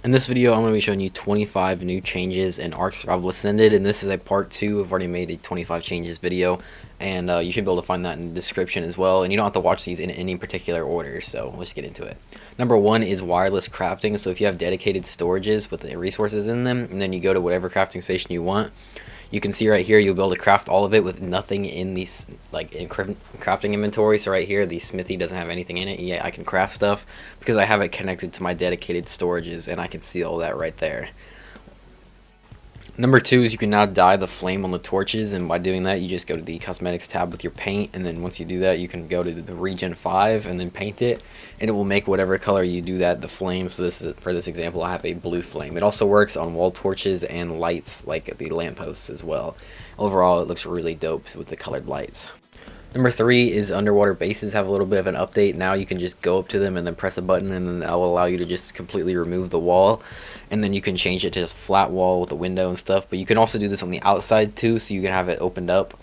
In this video, I'm going to be showing you 25 new changes in Arc Survival Ascended, and this is a part 2. I've already made a 25 changes video, and you should be able to find that in the description as well, and you don't have to watch these in any particular order, so let's get into it. Number 1 is wireless crafting. So if you have dedicated storages with the resources in them, and then you go to whatever crafting station you want, you can see right here you'll be able to craft all of it with nothing in these crafting inventory. So right here the smithy doesn't have anything in it, yet I can craft stuff because I have it connected to my dedicated storages, and I can see all that right there. Number 2 is you can now dye the flame on the torches, and by doing that you just go to the cosmetics tab with your paint, and then once you do that you can go to the region 5 and then paint it, and it will make whatever color you do that the flame. So this is, for this example, I have a blue flame. It also works on wall torches and lights like the lampposts as well. Overall it looks really dope with the colored lights. Number 3 is underwater bases have a little bit of an update. Now you can just go up to them and then press a button, and then that will allow you to just completely remove the wall, and then you can change it to a flat wall with a window and stuff. But you can also do this on the outside too, so you can have it opened up,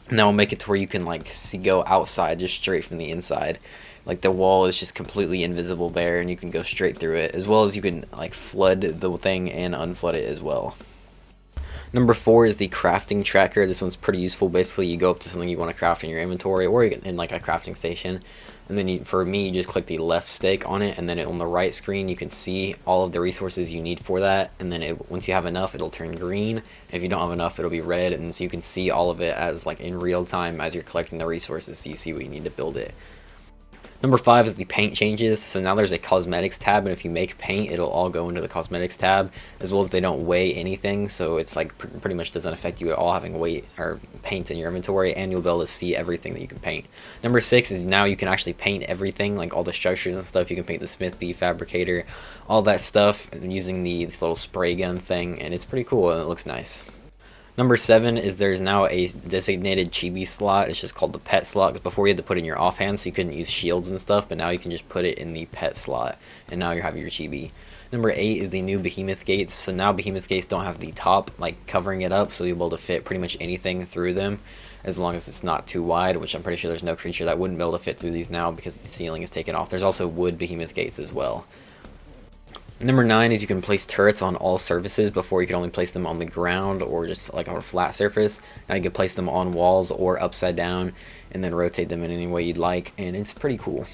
and that will make it to where you can go outside just straight from the inside. Like the wall is just completely invisible there, and you can go straight through it, as well as you can flood the thing and unflood it as well. Number 4 is the crafting tracker. This one's pretty useful. Basically, you go up to something you want to craft in your inventory, or in a crafting station, and then for me, you just click the left stick on it, and then on the right screen you can see all of the resources you need for that, and then once you have enough it'll turn green. If you don't have enough it'll be red, and so you can see all of it as in real time as you're collecting the resources, so you see what you need to build it. Number 5 is the paint changes. So now there's a cosmetics tab, and if you make paint it'll all go into the cosmetics tab, as well as they don't weigh anything, so it's pretty much doesn't affect you at all having weight or paint in your inventory, and you'll be able to see everything that you can paint. Number 6 is now you can actually paint everything, like all the structures and stuff. You can paint the smithy, fabricator, all that stuff using the little spray gun thing, and it's pretty cool and it looks nice. Number 7 is there's now a designated chibi slot. It's just called the pet slot, because before you had to put in your offhand, so you couldn't use shields and stuff, but now you can just put it in the pet slot, and now you have your chibi. Number 8 is the new Behemoth Gates. So now Behemoth Gates don't have the top covering it up, so you'll be able to fit pretty much anything through them, as long as it's not too wide, which I'm pretty sure there's no creature that wouldn't be able to fit through these now because the ceiling is taken off. There's also wood Behemoth Gates as well. Number 9 is you can place turrets on all surfaces. Before you could only place them on the ground or just on a flat surface. Now you can place them on walls or upside down, and then rotate them in any way you'd like, and it's pretty cool.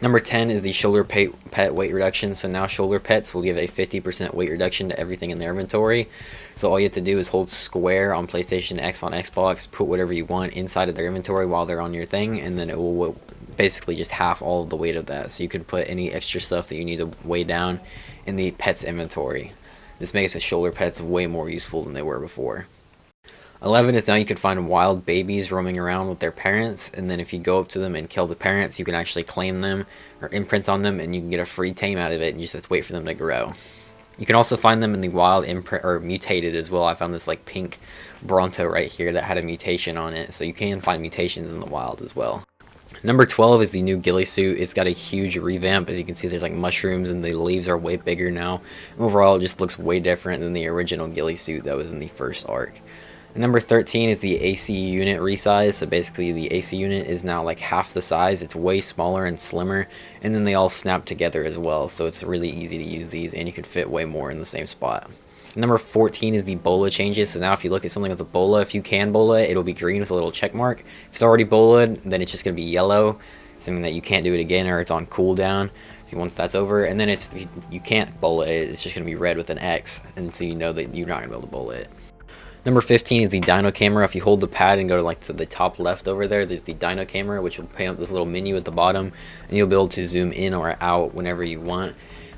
Number 10 is the shoulder pet weight reduction. So now shoulder pets will give a 50% weight reduction to everything in their inventory. So all you have to do is hold square on PlayStation, X on Xbox, put whatever you want inside of their inventory while they're on your thing, and then it will basically just half all of the weight of that. So you can put any extra stuff that you need to weigh down in the pet's inventory. This makes the shoulder pets way more useful than they were before. 11 is now you can find wild babies roaming around with their parents, and then if you go up to them and kill the parents, you can actually claim them or imprint on them, and you can get a free tame out of it, and you just have to wait for them to grow. You can also find them in the wild imprint or mutated as well. I found this pink Bronto right here that had a mutation on it, so you can find mutations in the wild as well. Number 12 is the new Ghillie Suit. It's got a huge revamp. As you can see, there's mushrooms, and the leaves are way bigger now. Overall, it just looks way different than the original Ghillie Suit that was in the first arc. And number 13 is the AC Unit Resize. So basically the AC unit is now half the size. It's way smaller and slimmer, and then they all snap together as well, so it's really easy to use these, and you can fit way more in the same spot. Number 14 is the Bola Changes. So now if you look at something with a Bola, if you can Bola, it'll be green with a little check mark. If it's already Bola'd, then it's just going to be yellow, something that you can't do it again, or it's on cooldown. So once that's over, and then if you can't Bola it, it's just going to be red with an X, and so you know that you're not going to be able to Bola it. Number 15 is the Dino Camera. If you hold the pad and go to the top left over there's the Dino Camera, which will paint up this little menu at the bottom, and you'll be able to zoom in or out whenever you want.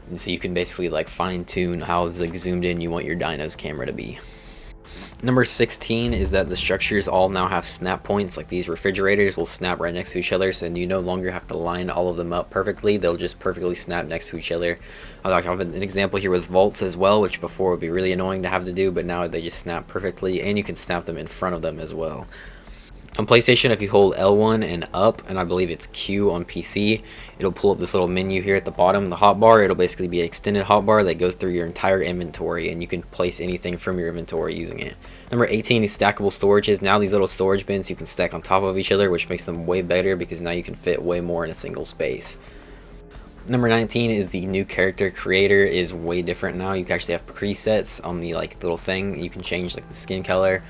And so you can basically fine-tune how zoomed in you want your Dino's camera to be. Number 16 is that the structures all now have snap points. These refrigerators will snap right next to each other, so you no longer have to line all of them up perfectly. They'll just perfectly snap next to each other. I have an example here with vaults as well, which before would be really annoying to have to do, but now they just snap perfectly, and you can snap them in front of them as well. On PlayStation, if you hold L1 and up, and I believe it's Q on PC, it'll pull up this little menu here at the bottom, the hotbar. It'll basically be an extended hotbar that goes through your entire inventory, and you can place anything from your inventory using it. Number 18 is stackable storages. Now these little storage bins you can stack on top of each other, which makes them way better because now you can fit way more in a single space. Number 19 is the new character creator is way different now. You can actually have presets on the like little thing. You can change like the skin color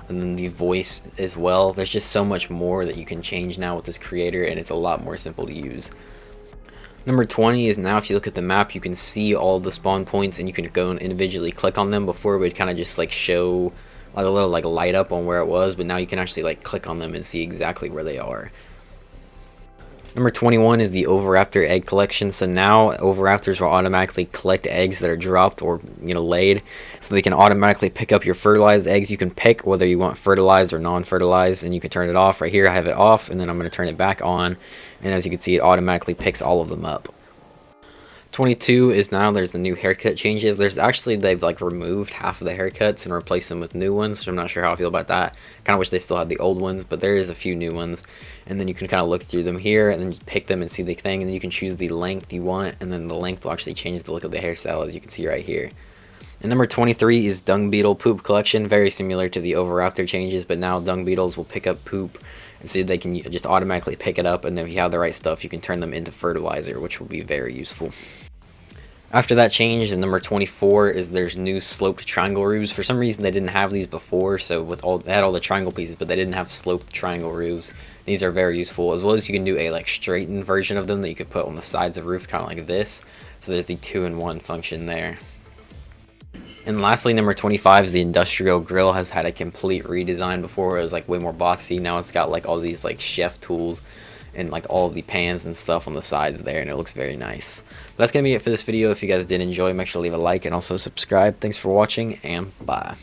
and then the voice as well. There's just so much more that you can change now with this creator, and it's a lot more simple to use. Number 20 is now if you look at the map, you can see all the spawn points and you can go and individually click on them. Before it would kind of just like show like a little like light up on where it was, but now you can actually like click on them and see exactly where they are. Number 21 is the Overt Egg Collection. So now Overraptors will automatically collect eggs that are dropped or laid, so they can automatically pick up your fertilized eggs. You can pick whether you want fertilized or non-fertilized, and you can turn it off. Right here I have it off, and then I'm going to turn it back on, and as you can see, it automatically picks all of them up. 22 is now there's the new haircut changes. They've like removed half of the haircuts and replaced them with new ones, so I'm not sure how I feel about that. Kind of wish they still had the old ones, but there is a few new ones, and then you can kind of look through them here and then you pick them and see the thing, and then you can choose the length you want, and then the length will actually change the look of the hairstyle, as you can see right here. And number 23 is Dung Beetle Poop Collection, very similar to the Overraptor changes, but now Dung Beetles will pick up poop, and so they can just automatically pick it up, and then if you have the right stuff, you can turn them into fertilizer, which will be very useful. After that change, in number 24 is there's new sloped triangle roofs. For some reason they didn't have these before, so they had all the triangle pieces, but they didn't have sloped triangle roofs. These are very useful, as well as you can do a like straightened version of them that you could put on the sides of the roof, kind of like this. So there's the 2-in-1 function there. And lastly, number 25 is the industrial grill. Has had a complete redesign. Before it was like way more boxy. Now it's got like all these like chef tools and like all the pans and stuff on the sides there, and it looks very nice. But that's gonna be it for this video. If you guys did enjoy, make sure to leave a like and also subscribe. Thanks for watching, and bye.